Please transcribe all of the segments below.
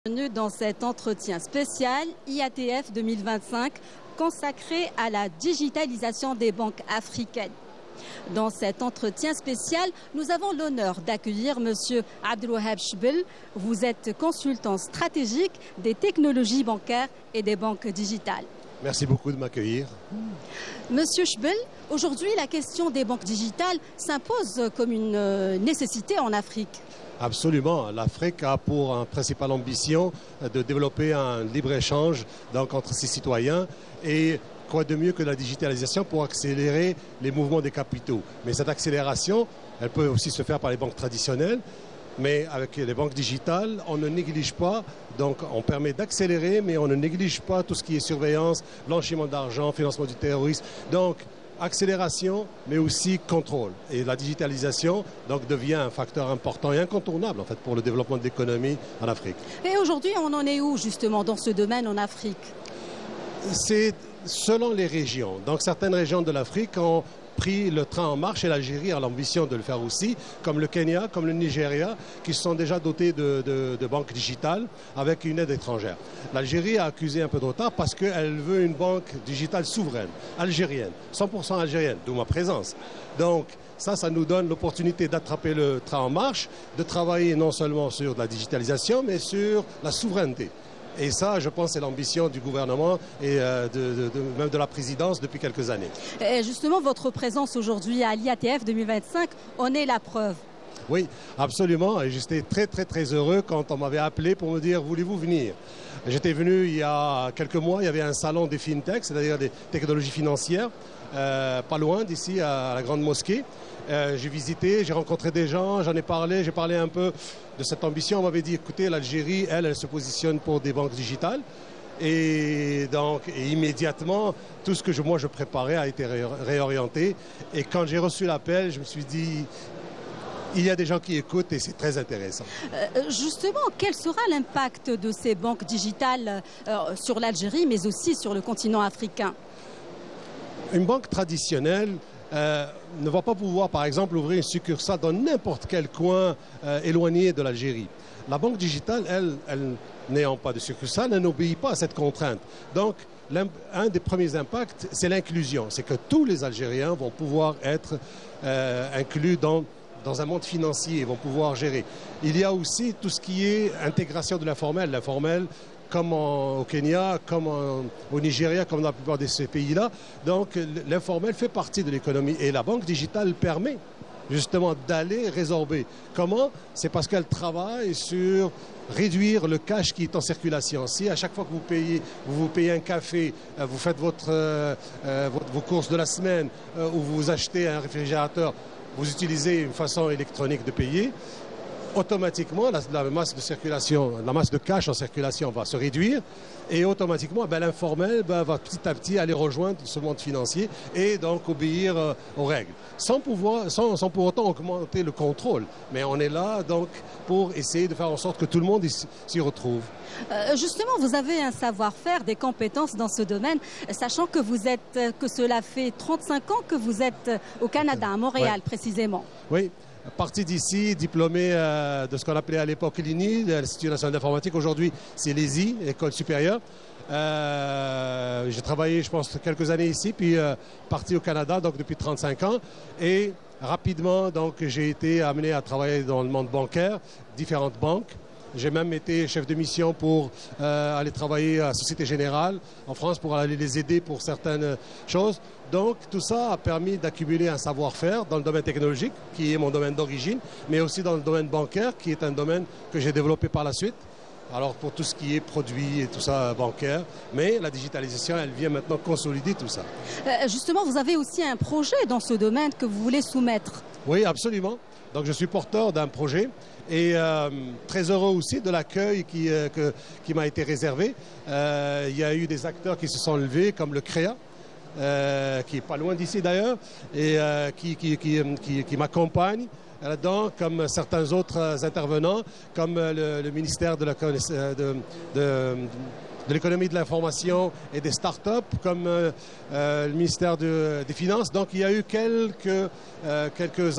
Bienvenue dans cet entretien spécial IATF 2025 consacré à la digitalisation des banques africaines. Dans cet entretien spécial, nous avons l'honneur d'accueillir M. Abdelwahab Chbel. Vous êtes consultant stratégique des technologies bancaires et des banques digitales. Merci beaucoup de m'accueillir. Monsieur Chbel, aujourd'hui la question des banques digitales s'impose comme une nécessité en Afrique. Absolument. L'Afrique a pour principale ambition de développer un libre-échange entre ses citoyens et quoi de mieux que la digitalisation pour accélérer les mouvements des capitaux. Mais cette accélération, elle peut aussi se faire par les banques traditionnelles, mais avec les banques digitales, on ne néglige pas, donc on permet d'accélérer, mais on ne néglige pas tout ce qui est surveillance, blanchiment d'argent, financement du terrorisme. Donc, accélération, mais aussi contrôle. Et la digitalisation donc, devient un facteur important et incontournable en fait, pour le développement de l'économie en Afrique. Et aujourd'hui, on en est où justement dans ce domaine en Afrique? C'est selon les régions. Donc certaines régions de l'Afrique ont pris le train en marche et l'Algérie a l'ambition de le faire aussi, comme le Kenya, comme le Nigeria, qui se sont déjà dotés de banques digitales avec une aide étrangère. L'Algérie a accusé un peu de retard parce qu'elle veut une banque digitale souveraine, algérienne, 100% algérienne, d'où ma présence. Donc ça nous donne l'opportunité d'attraper le train en marche, de travailler non seulement sur la digitalisation, mais sur la souveraineté. Et ça, je pense, c'est l'ambition du gouvernement et même de la présidence depuis quelques années. Et justement, votre présence aujourd'hui à l'IATF 2025 en est la preuve. Oui, absolument. Et j'étais très heureux quand on m'avait appelé pour me dire « Voulez-vous venir ?» J'étais venu il y a quelques mois, il y avait un salon des fintechs, c'est-à-dire des technologies financières, pas loin d'ici, à la Grande Mosquée. J'ai visité, j'ai rencontré des gens, j'en ai parlé, j'ai parlé un peu de cette ambition. On m'avait dit, écoutez, l'Algérie, elle se positionne pour des banques digitales. Et donc, immédiatement, tout ce que moi je préparais a été réorienté. Et quand j'ai reçu l'appel, je me suis dit, il y a des gens qui écoutent et c'est très intéressant. Justement, quel sera l'impact de ces banques digitales sur l'Algérie, mais aussi sur le continent africain? Une banque traditionnelle ne va pas pouvoir, par exemple, ouvrir une succursale dans n'importe quel coin éloigné de l'Algérie. La banque digitale, elle n'ayant pas de succursale, elle n'obéit pas à cette contrainte. Donc, un des premiers impacts, c'est l'inclusion. C'est que tous les Algériens vont pouvoir être inclus dans un monde financier, ils vont pouvoir gérer. Il y a aussi tout ce qui est intégration de l'informel. L'informel, comme au Kenya, comme au Nigeria, comme dans la plupart de ces pays-là. Donc l'informel fait partie de l'économie et la banque digitale permet justement d'aller résorber. Comment? C'est parce qu'elle travaille sur réduire le cash qui est en circulation. Si à chaque fois que vous payez un café, vous faites vos courses de la semaine ou vous achetez un réfrigérateur, vous utilisez une façon électronique de payer, automatiquement, la masse de circulation, la masse de cash en circulation va se réduire et automatiquement, l'informel va petit à petit aller rejoindre ce monde financier et donc obéir aux règles. Sans pour autant augmenter le contrôle. Mais on est là donc pour essayer de faire en sorte que tout le monde s'y retrouve. Justement, vous avez un savoir-faire, des compétences dans ce domaine, sachant que que cela fait 35 ans que vous êtes au Canada, à Montréal précisément. Oui. Parti d'ici, diplômé de ce qu'on appelait à l'époque l'INI, l'Institut national d'informatique. Aujourd'hui, c'est l'ESI, École supérieure. J'ai travaillé, je pense, quelques années ici, puis parti au Canada, donc depuis 35 ans. Et rapidement, donc, j'ai été amené à travailler dans le monde bancaire, différentes banques. J'ai même été chef de mission pour aller travailler à Société Générale en France pour aller les aider pour certaines choses. Donc tout ça a permis d'accumuler un savoir-faire dans le domaine technologique, qui est mon domaine d'origine, mais aussi dans le domaine bancaire, qui est un domaine que j'ai développé par la suite. Alors pour tout ce qui est produits et tout ça bancaire, mais la digitalisation, elle vient maintenant consolider tout ça. Justement, vous avez aussi un projet dans ce domaine que vous voulez soumettre. Oui, absolument. Donc je suis porteur d'un projet et très heureux aussi de l'accueil qui m'a été réservé. Il y a eu des acteurs qui se sont levés, comme le CREA, qui est pas loin d'ici d'ailleurs, et qui m'accompagne là-dedans, comme certains autres intervenants, comme le ministère de de l'économie de l'information et des startups comme le ministère des Finances. Donc il y a eu quelques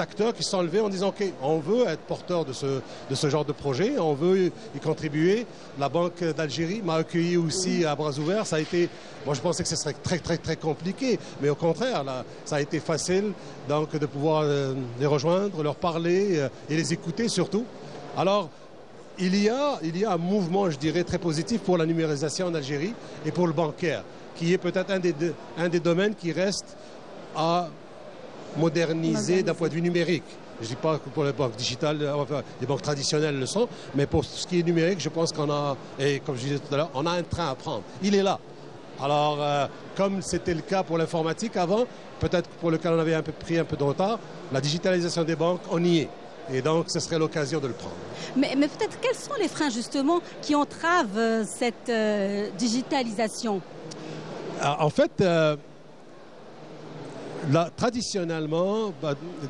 acteurs qui se sont levés en disant ok, on veut être porteur de ce genre de projet, on veut y contribuer. La Banque d'Algérie m'a accueilli aussi à bras ouverts. Ça a été, moi je pensais que ce serait très très très compliqué, mais au contraire, là, ça a été facile donc de pouvoir les rejoindre, leur parler et les écouter surtout. Alors il y a un mouvement, je dirais, très positif pour la numérisation en Algérie et pour le bancaire, qui est peut-être un des domaines qui reste à moderniser d'un point de vue numérique. Je ne dis pas que pour les banques digitales, les banques traditionnelles le sont, mais pour ce qui est numérique, je pense qu'on a, et comme je disais tout à l'heure, on a un train à prendre. Il est là. Alors, comme c'était le cas pour l'informatique avant, peut-être pour lequel on avait pris un peu de retard, la digitalisation des banques, on y est. Et donc, ce serait l'occasion de le prendre. Mais peut-être, quels sont les freins, justement, qui entravent cette digitalisation? En fait, traditionnellement,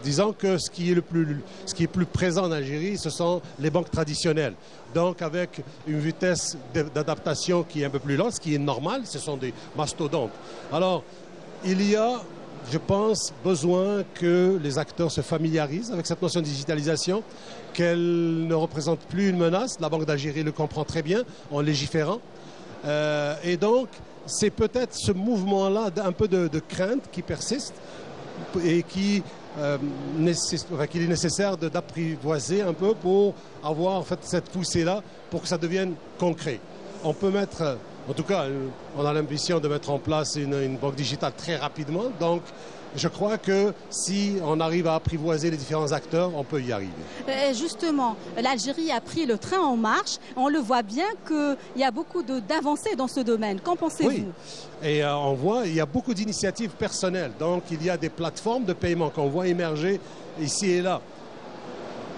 disons que ce qui est plus présent en Algérie, ce sont les banques traditionnelles. Donc, avec une vitesse d'adaptation qui est un peu plus lente, ce qui est normal, ce sont des mastodontes. Alors, il y a, je pense, besoin que les acteurs se familiarisent avec cette notion de digitalisation, qu'elle ne représente plus une menace. La Banque d'Algérie le comprend très bien en légiférant. Et donc, c'est peut-être ce mouvement-là d'un peu de crainte qui persiste et qu'il est nécessaire d'apprivoiser un peu pour avoir en fait cette poussée-là pour que ça devienne concret. On peut mettre... En tout cas, on a l'ambition de mettre en place une banque digitale très rapidement. Donc, je crois que si on arrive à apprivoiser les différents acteurs, on peut y arriver. Justement, l'Algérie a pris le train en marche. On le voit bien qu'il y a beaucoup d'avancées dans ce domaine. Qu'en pensez-vous? Oui, et on voit il y a beaucoup d'initiatives personnelles. Donc, il y a des plateformes de paiement qu'on voit émerger ici et là.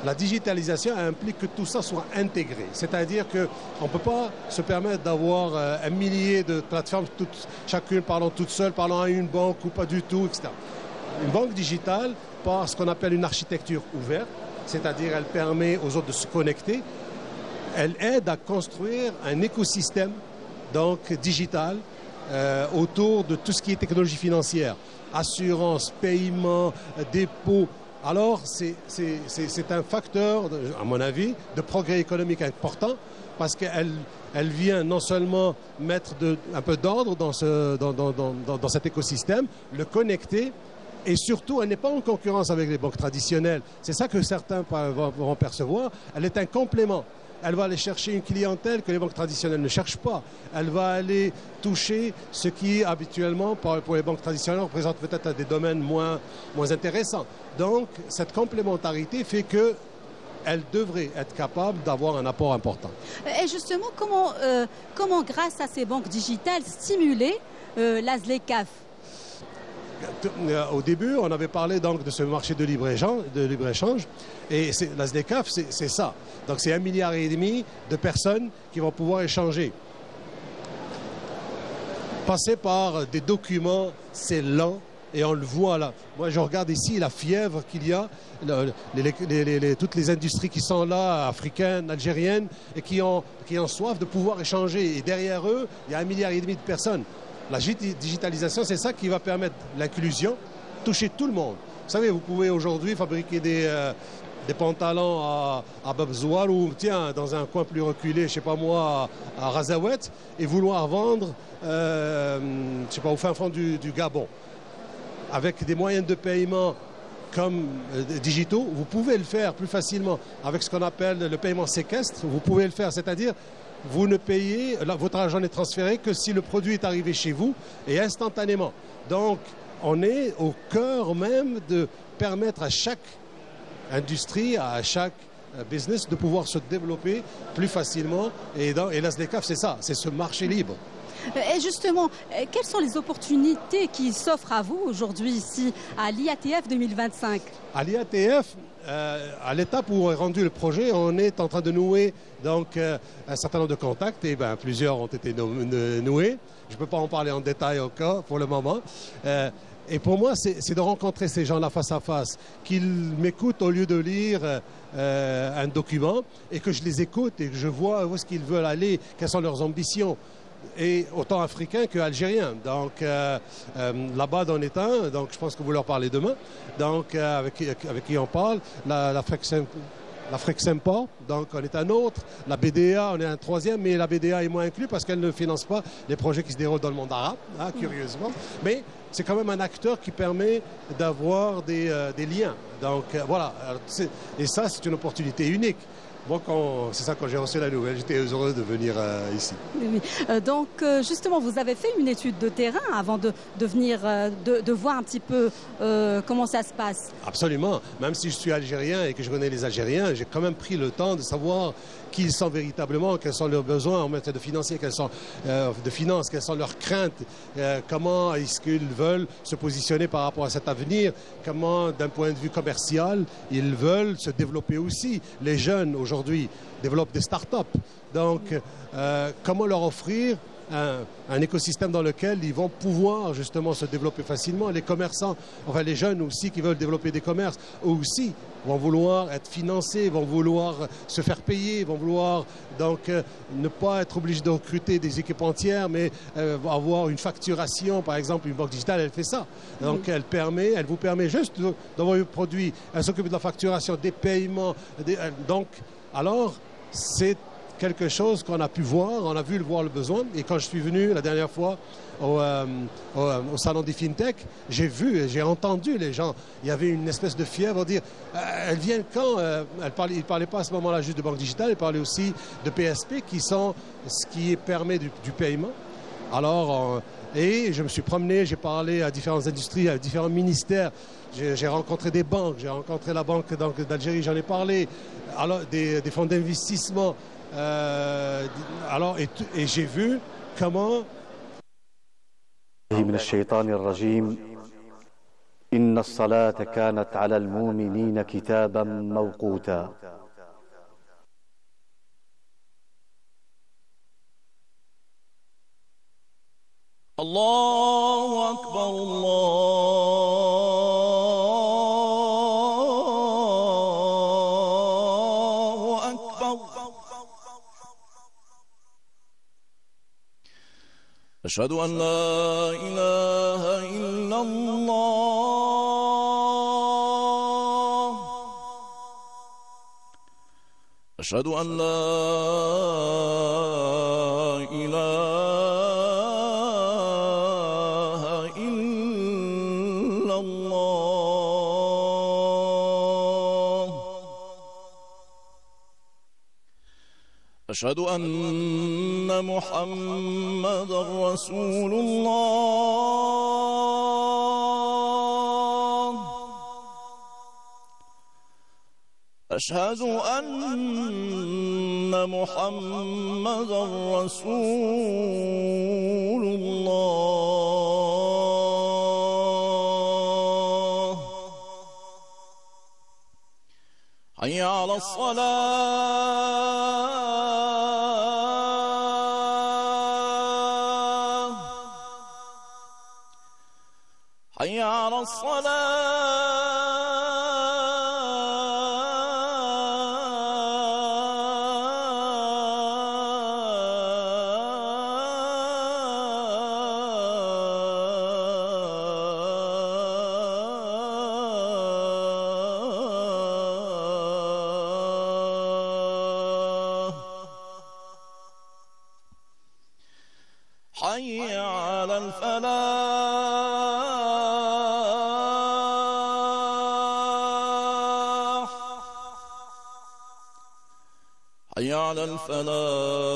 La digitalisation implique que tout ça soit intégré. C'est-à-dire qu'on ne peut pas se permettre d'avoir un millier de plateformes, chacune parlant toute seule, parlant à une banque ou pas du tout, etc. Une banque digitale, par ce qu'on appelle une architecture ouverte, c'est-à-dire elle permet aux autres de se connecter, elle aide à construire un écosystème donc, digital autour de tout ce qui est technologie financière, assurance, paiement, dépôt. Alors, c'est un facteur, à mon avis, de progrès économique important parce qu'elle vient non seulement mettre un peu d'ordre dans cet écosystème, le connecter et surtout, elle n'est pas en concurrence avec les banques traditionnelles. C'est ça que certains vont percevoir. Elle est un complément. Elle va aller chercher une clientèle que les banques traditionnelles ne cherchent pas. Elle va aller toucher ce qui, habituellement, pour les banques traditionnelles, représente peut-être des domaines moins intéressants. Donc, cette complémentarité fait qu'elle devrait être capable d'avoir un apport important. Et justement, comment grâce à ces banques digitales, stimuler la ZLECAf? Au début, on avait parlé donc de ce marché de libre-échange et la ZLECAf, c'est ça. Donc c'est 1,5 milliard de personnes qui vont pouvoir échanger. Passer par des documents, c'est lent et on le voit là. Moi, je regarde ici la fièvre qu'il y a, toutes les industries qui sont là, africaines, algériennes, et qui ont soif de pouvoir échanger. Et derrière eux, il y a 1,5 milliard de personnes. La digitalisation, c'est ça qui va permettre l'inclusion, toucher tout le monde. Vous savez, vous pouvez aujourd'hui fabriquer des pantalons à Babzouar ou tiens, dans un coin plus reculé, je ne sais pas moi, à Razawet, et vouloir vendre, je ne sais pas, au fin fond du Gabon. Avec des moyens de paiement comme digitaux, vous pouvez le faire plus facilement. Avec ce qu'on appelle le paiement séquestre, vous pouvez le faire, c'est-à-dire vous ne payez, votre argent n'est transféré que si le produit est arrivé chez vous et instantanément. Donc, on est au cœur même de permettre à chaque industrie, à chaque business de pouvoir se développer plus facilement. Et la ZLECAf, c'est ça, c'est ce marché libre. Et justement, quelles sont les opportunités qui s'offrent à vous aujourd'hui ici à l'IATF 2025? À l'IATF, à l'étape où est rendu le projet, on est en train de nouer donc, un certain nombre de contacts et plusieurs ont été noués. Je ne peux pas en parler en détail encore pour le moment. Et pour moi, c'est de rencontrer ces gens-là face à face, qu'ils m'écoutent au lieu de lire un document et que je les écoute et que je vois où est-ce qu'ils veulent aller, quelles sont leurs ambitions. et autant africains qu'algériens. Donc là-bas, on est un, donc je pense que vous leur parlez demain, donc avec qui on parle, l'Afrique Sempor, donc on est un autre, la BDA, on est un troisième, mais la BDA est moins inclus parce qu'elle ne finance pas les projets qui se déroulent dans le monde arabe, hein, curieusement. Mais c'est quand même un acteur qui permet d'avoir des liens. Donc voilà, et ça c'est une opportunité unique. Moi, c'est ça, quand j'ai reçu la nouvelle, j'étais heureux de venir ici. Oui. Donc, justement, vous avez fait une étude de terrain avant de venir, de voir un petit peu comment ça se passe. Absolument. Même si je suis algérien et que je connais les Algériens, j'ai quand même pris le temps de savoir qui ils sont véritablement, quels sont leurs besoins en matière de financier, quelles sont leurs craintes, comment est-ce qu'ils veulent se positionner par rapport à cet avenir, comment, d'un point de vue commercial, ils veulent se développer aussi. Les jeunes, aujourd'hui, développent des start-up. Donc, comment leur offrir un écosystème dans lequel ils vont pouvoir justement se développer facilement. Les commerçants, enfin les jeunes aussi qui veulent développer des commerces, eux aussi vont vouloir être financés, vont vouloir se faire payer, vont vouloir donc ne pas être obligés de recruter des équipes entières, mais avoir une facturation. Par exemple, une banque digitale, elle fait ça. Donc elle vous permet juste d'avoir un produit, elle s'occupe de la facturation, des paiements. Donc, alors, c'est quelque chose qu'on a pu voir, on a vu voir le besoin. Et quand je suis venu la dernière fois au salon des FinTech, j'ai vu et j'ai entendu les gens. Il y avait une espèce de fièvre, dire elles viennent quand ils ne parlaient pas à ce moment-là juste de banque digitale, ils parlaient aussi de PSP ce qui permet du paiement. Alors, et je me suis promené, j'ai parlé à différentes industries, à différents ministères. J'ai rencontré des banques, j'ai rencontré la Banque d'Algérie, j'en ai parlé, alors des fonds d'investissement. Et j'ai vu comment من الشيطان الرجيم إن الصلاة كانت على المؤمنين كتابا موقوتا الله أكبر الله أكبر أشهد أن لا إله إلا الله أشهد أن لا إله إلا الله أشهد أن محمدًا رسول الله أشهد أن محمدًا رسول الله حي على الصلاة حي على الصلاة حي على الفلاح حي على الفلاح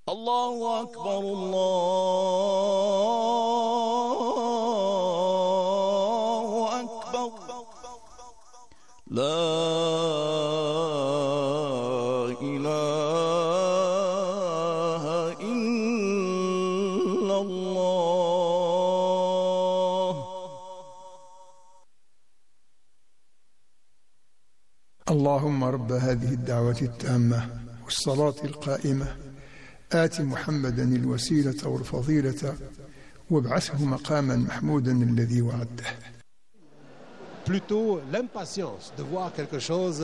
الله أكبر الله أكبر لا إله إلا الله اللهم رب هذه الدعوة التامة والصلاة القائمة آت محمدا الوسيلة والفضيلة وابعثه مقاما محمودا الذي وعده. Plutôt l'impatience de voir quelque chose.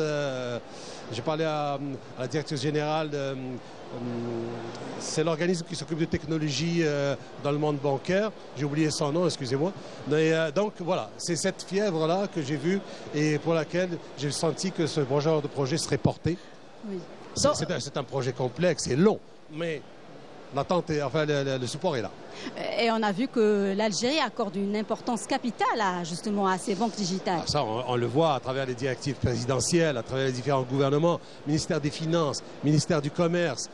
J'ai parlé à la directrice générale, c'est l'organisme qui s'occupe de technologie dans le monde bancaire. J'ai oublié son nom, excusez-moi. Donc voilà, c'est cette fièvre-là que j'ai vue et pour laquelle j'ai senti que ce genre de projet serait porté. Oui. C'est un projet complexe et long, mais l'attente, le support est là. Et on a vu que l'Algérie accorde une importance capitale justement à ces banques digitales. Ça, on le voit à travers les directives présidentielles, à travers les différents gouvernements, ministère des Finances, ministère du Commerce.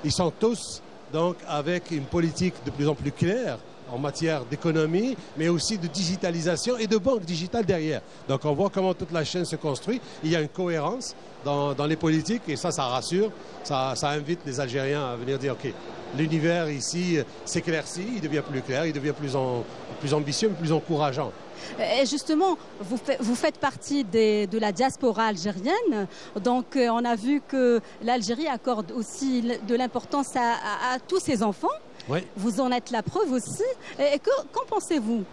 Ils sont tous donc avec une politique de plus en plus claire en matière d'économie, mais aussi de digitalisation et de banque digitale derrière. Donc on voit comment toute la chaîne se construit. Il y a une cohérence dans les politiques et ça rassure, ça invite les Algériens à venir dire ok, l'univers ici s'éclaircit, il devient plus clair, il devient plus ambitieux, plus encourageant. Et justement, vous faites partie de la diaspora algérienne, donc on a vu que l'Algérie accorde aussi de l'importance à tous ses enfants. Oui. Vous en êtes la preuve aussi. Et qu'en pensez-vous?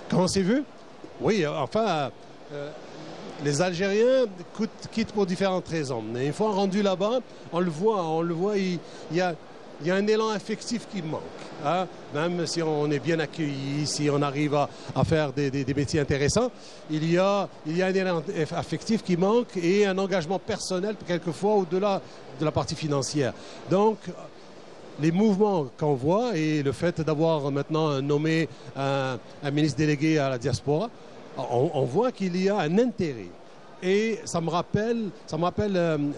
Comment c'est vu? Oui, les Algériens quittent pour différentes raisons. Une fois rendus là-bas, on le voit, il y a un élan affectif qui manque. Hein? Même si on est bien accueilli, si on arrive à faire des métiers intéressants, il y a un élan affectif qui manque et un engagement personnel, quelquefois au-delà de la partie financière. Donc, les mouvements qu'on voit et le fait d'avoir maintenant nommé un ministre délégué à la diaspora, on voit qu'il y a un intérêt. Et ça me rappelle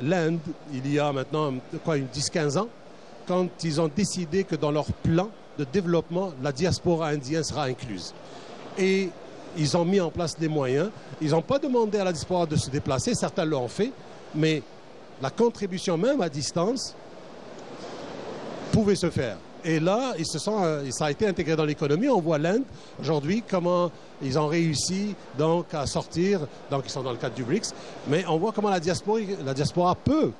l'Inde, il y a maintenant une 10-15 ans, quand ils ont décidé que dans leur plan de développement, la diaspora indienne sera incluse. Et ils ont mis en place les moyens. Ils n'ont pas demandé à la diaspora de se déplacer, certains l'ont fait, mais la contribution même à distance pouvait se faire. Et là, ça a été intégré dans l'économie. On voit l'Inde aujourd'hui, comment ils ont réussi donc à sortir, donc ils sont dans le cadre du BRICS, mais on voit comment la diaspora peut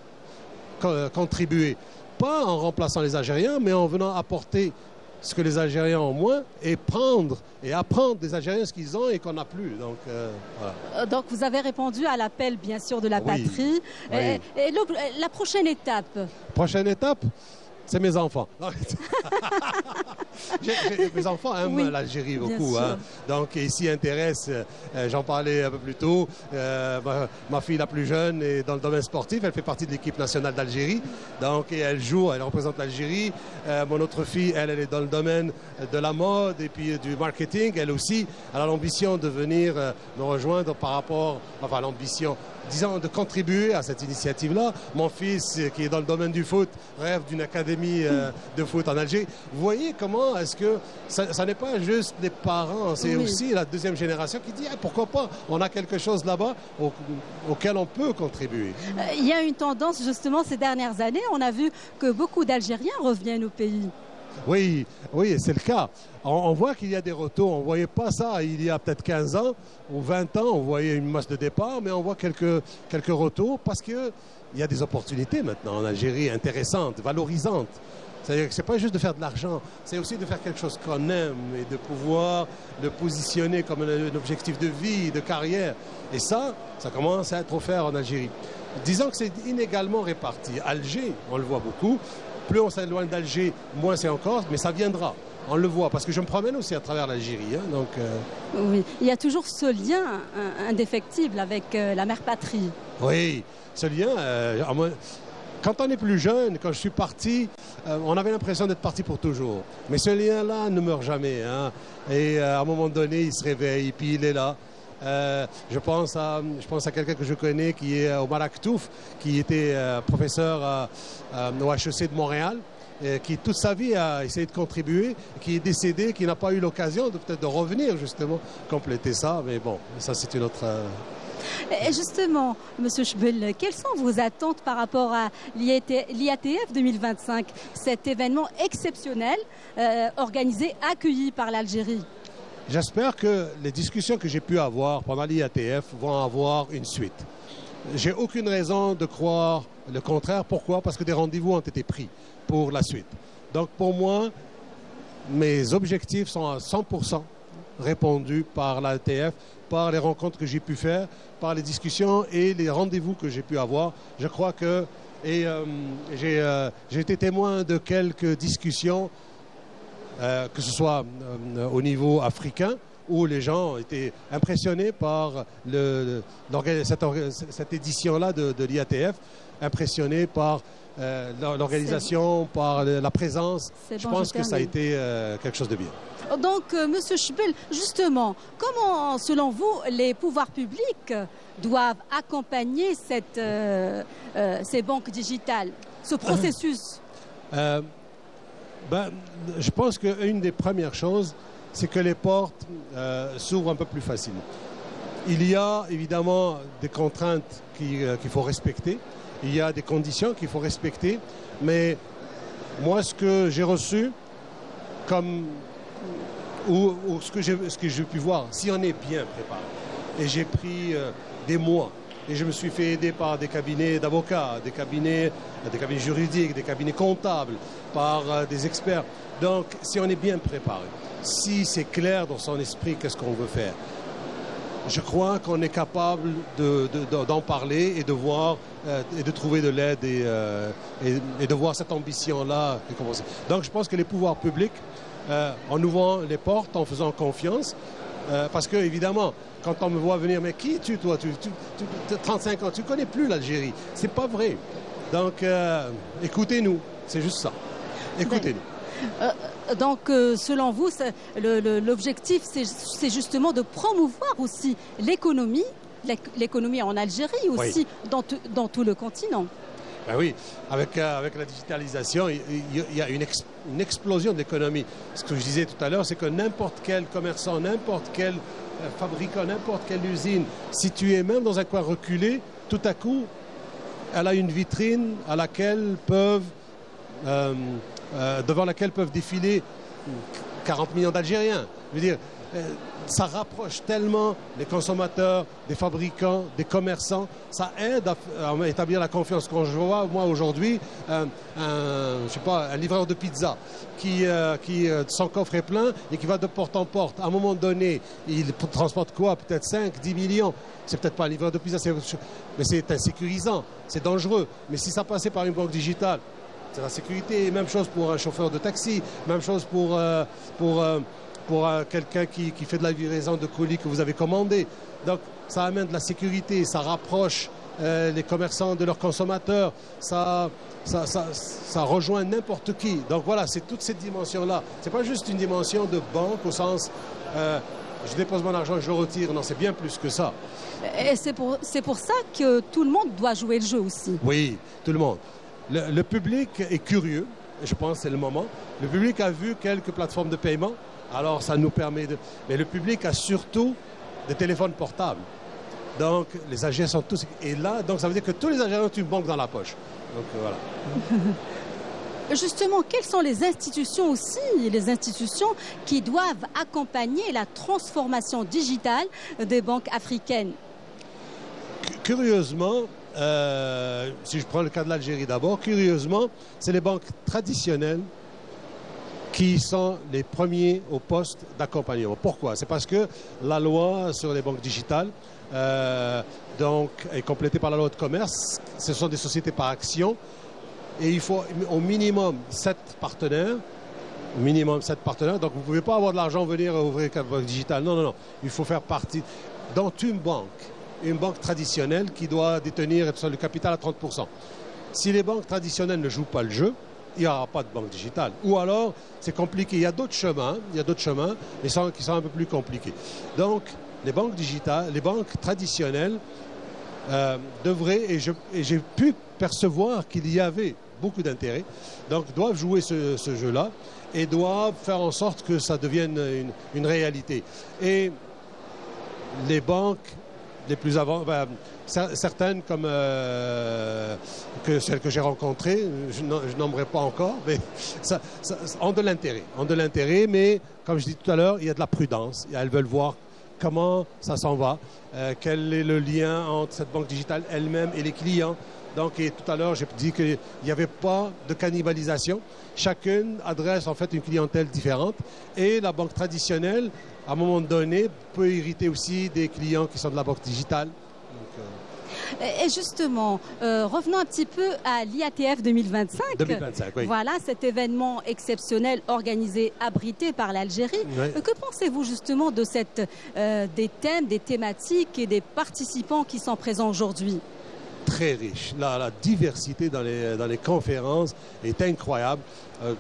contribuer, pas en remplaçant les Algériens, mais en venant apporter ce que les Algériens ont moins et apprendre des Algériens ce qu'ils ont et qu'on n'a plus. Donc, voilà. Donc vous avez répondu à l'appel bien sûr de la patrie. Oui. Et la prochaine étape? Prochaine étape, c'est mes enfants. Mes enfants aiment l'Algérie beaucoup. Hein. Donc, ils s'y intéressent. J'en parlais un peu plus tôt. Ma fille la plus jeune est dans le domaine sportif. Elle fait partie de l'équipe nationale d'Algérie. Donc, et elle représente l'Algérie. Mon autre fille, elle est dans le domaine de la mode et puis du marketing. Elle aussi, elle a l'ambition de venir me rejoindre par rapport, l'ambition, disons, de contribuer à cette initiative-là. Mon fils, qui est dans le domaine du foot, rêve d'une académie de foot en Algérie. Vous voyez comment est-ce que ça n'est pas juste les parents, c'est aussi la deuxième génération qui dit pourquoi pas, on a quelque chose là-bas auquel on peut contribuer. Il y a une tendance justement ces dernières années, on a vu que beaucoup d'Algériens reviennent au pays. Oui, c'est le cas. On voit qu'il y a des retours. On ne voyait pas ça il y a peut-être 15 ans ou 20 ans. On voyait une masse de départ, mais on voit quelques retours parce qu'il y a des opportunités maintenant en Algérie intéressantes, valorisantes. C'est-à-dire que ce n'est pas juste de faire de l'argent, c'est aussi de faire quelque chose qu'on aime et de pouvoir le positionner comme un objectif de vie, de carrière. Et ça commence à être offert en Algérie. Disons que c'est inégalement réparti. Alger, on le voit beaucoup. Plus on s'éloigne d'Alger, moins c'est encore, mais ça viendra. On le voit, parce que je me promène aussi à travers l'Algérie. Hein, donc, Oui, il y a toujours ce lien indéfectible avec la mère patrie. Oui, ce lien, quand on est plus jeune, quand je suis parti, on avait l'impression d'être parti pour toujours. Mais ce lien-là ne meurt jamais. Hein, et à un moment donné, il se réveille, et puis il est là. Je pense à quelqu'un que je connais qui est Omar Aktouf, qui était professeur au HEC de Montréal, qui toute sa vie a essayé de contribuer, qui est décédé, qui n'a pas eu l'occasion peut-être de revenir justement compléter ça. Mais bon, ça c'est une autre... Et justement, M. Chebel, quelles sont vos attentes par rapport à l'IATF 2025, cet événement exceptionnel organisé, accueilli par l'Algérie? J'espère que les discussions que j'ai pu avoir pendant l'IATF vont avoir une suite. j'ai aucune raison de croire le contraire. Pourquoi? Parce que des rendez-vous ont été pris pour la suite. Donc pour moi, mes objectifs sont à 100% répondus par l'ATF, par les rencontres que j'ai pu faire, par les discussions et les rendez-vous que j'ai pu avoir. Je crois que j'ai été témoin de quelques discussions, que ce soit au niveau africain, où les gens ont été impressionnés par cette édition-là de l'IATF, impressionnés par l'organisation, par la présence. Je pense que ça a été quelque chose de bien. Donc, Monsieur Chebel, justement, comment, selon vous, les pouvoirs publics doivent accompagner ces banques digitales, ce processus? Je pense qu'une des premières choses, c'est que les portes s'ouvrent un peu plus facilement. Il y a évidemment des contraintes qu'il faut respecter, il y a des conditions qu'il faut respecter, mais moi, ce que j'ai reçu comme... ou ce que j'ai pu voir, si on est bien préparé, et j'ai pris des mois, et je me suis fait aider par des cabinets d'avocats, des cabinets juridiques, des cabinets comptables, par des experts. Donc, si on est bien préparé, si c'est clair dans son esprit qu'est-ce qu'on veut faire, je crois qu'on est capable d'en parler et de voir et de trouver de l'aide et de voir cette ambition-là commencer. Donc, je pense que les pouvoirs publics, en ouvrant les portes, en faisant confiance, parce que évidemment, quand on me voit venir, mais qui es-tu, toi, tu 35 ans, tu ne connais plus l'Algérie. C'est pas vrai. Donc, écoutez-nous, c'est juste ça. Écoutez-nous. Donc, selon vous, l'objectif, c'est justement de promouvoir aussi l'économie en Algérie aussi, oui, dans tout le continent. Ben oui, avec la digitalisation, il y a une explosion de l'économie. Ce que je disais tout à l'heure, c'est que n'importe quel commerçant, n'importe quel fabricant, n'importe quelle usine, située même dans un coin reculé, tout à coup, elle a une vitrine à laquelle devant laquelle peuvent défiler 40 millions d'Algériens. Je veux dire, ça rapproche tellement les consommateurs, des fabricants, des commerçants. Ça aide à établir la confiance. Quand je vois, moi, aujourd'hui, je sais pas, un livreur de pizza qui son coffre est plein et qui va de porte en porte. À un moment donné, il transporte quoi? Peut-être 5, 10 millions. C'est peut-être pas un livreur de pizza, mais c'est insécurisant, c'est dangereux. Mais si ça passait par une banque digitale, c'est la sécurité. Même chose pour un chauffeur de taxi, même chose pour quelqu'un qui fait de la livraison de colis que vous avez commandé. Donc, ça amène de la sécurité, ça rapproche les commerçants de leurs consommateurs, ça rejoint n'importe qui. Donc voilà, c'est toute cette dimension-là. C'est pas juste une dimension de banque au sens je dépose mon argent et je le retire. Non, c'est bien plus que ça. Et c'est pour ça que tout le monde doit jouer le jeu aussi. Oui, tout le monde. Le public est curieux, je pense que c'est le moment. Le public a vu quelques plateformes de paiement, alors ça nous permet de... Mais le public a surtout des téléphones portables. Donc les Algériens sont tous... Et là, donc ça veut dire que tous les Algériens ont une banque dans la poche. Donc voilà. Justement, quelles sont les institutions aussi, les institutions qui doivent accompagner la transformation digitale des banques africaines? Curieusement, si je prends le cas de l'Algérie d'abord, curieusement, c'est les banques traditionnelles qui sont les premiers au poste d'accompagnement. Pourquoi? C'est parce que la loi sur les banques digitales donc, est complétée par la loi de commerce. Ce sont des sociétés par action et il faut au minimum 7 partenaires. Donc vous ne pouvez pas avoir de l'argent venir ouvrir une banque digitale. Non, non, non. Il faut faire partie dans une banque traditionnelle qui doit détenir le capital à 30%. Si les banques traditionnelles ne jouent pas le jeu, il n'y aura pas de banque digitale. Ou alors, c'est compliqué. Il y a d'autres chemins, mais qui sont un peu plus compliqués. Donc, les banques digitales, les banques traditionnelles devraient, et j'ai pu percevoir qu'il y avait beaucoup d'intérêt, donc doivent jouer ce jeu-là et doivent faire en sorte que ça devienne une réalité. Et les banques les plus avancées, certaines comme celles que j'ai rencontrées, je nommerai pas encore, mais ça ont de l'intérêt, mais comme je dis tout à l'heure, il y a de la prudence. Elles veulent voir comment ça s'en va, quel est le lien entre cette banque digitale elle-même et les clients. Donc, et tout à l'heure, j'ai dit qu'il n'y avait pas de cannibalisation. Chacune adresse en fait une clientèle différente. Et la banque traditionnelle, à un moment donné, peut hériter aussi des clients qui sont de la banque digitale. Et justement, revenons un petit peu à l'IATF 2025. 2025, oui. Voilà, cet événement exceptionnel organisé, abrité par l'Algérie. Oui. Que pensez-vous justement de des thèmes, des thématiques et des participants qui sont présents aujourd'hui? Très riche. La diversité dans les conférences est incroyable.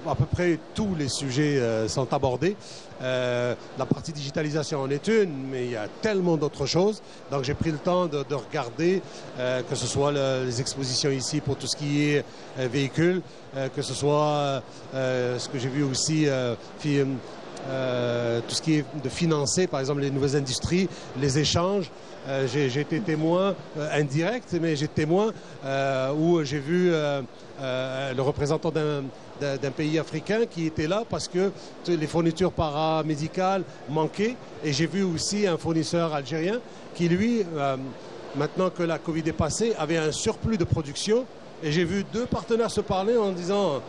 À peu près tous les sujets sont abordés. La partie digitalisation en est une, mais il y a tellement d'autres choses. Donc j'ai pris le temps de regarder, que ce soit les expositions ici pour tout ce qui est véhicules, que ce soit ce que j'ai vu aussi, tout ce qui est de financer, par exemple les nouvelles industries, les échanges. J'ai été témoin indirect, mais j'ai été témoin où j'ai vu le représentant d'un pays africain qui était là parce que les fournitures paramédicales manquaient. Et j'ai vu aussi un fournisseur algérien qui, lui, maintenant que la Covid est passée, avait un surplus de production. Et j'ai vu deux partenaires se parler en disant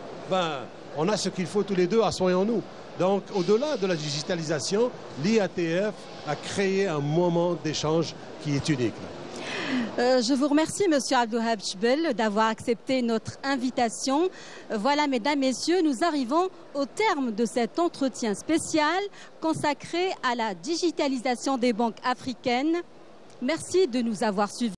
on a ce qu'il faut tous les deux, assoyons-nous. Donc, au-delà de la digitalisation, l'IATF a créé un moment d'échange qui est unique. Je vous remercie, Monsieur Abdelwahab Chbel, d'avoir accepté notre invitation. Voilà, mesdames, messieurs, nous arrivons au terme de cet entretien spécial consacré à la digitalisation des banques africaines. Merci de nous avoir suivis.